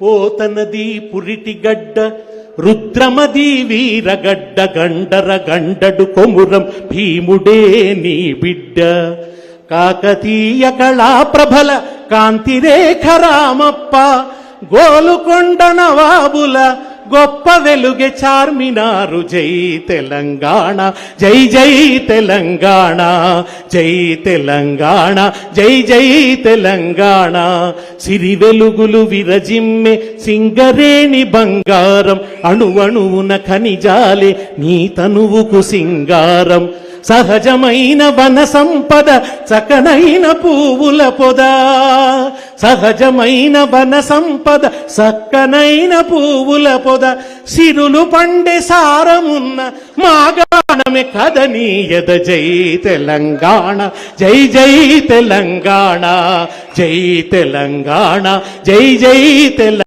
పోతనది పురిటిగడ్డ రుద్రమది వీరగడ్డ గండర గండడు కొమురం భీముడే నీ బిడ్డ కాకతీయ కళాప్రభల కాంతిరేఖ రామప్ప గోలుకొండ నవాబుల గొప్ప వెలుగే చార్మినారు జై తెలంగాణ జై జై తెలంగాణ జై తెలంగాణ జై జై తెలంగాణ సిరి వెలుగులు విరజిమ్మె సింగరేణి బంగారం అణువణువున ఖనిజాలే నీ తనువుకు సింగారం సహజమైన వన సంపద చకనైన పువ్వుల పొద సహజమైన వన సంపద చక్కనైన పువ్వుల పొద సిరులు పండే సారమున్న మాగాణమే కదనీయద జై తెలంగాణ జై జై తెలంగాణ జై తెలంగాణ జై జై తెలంగాణ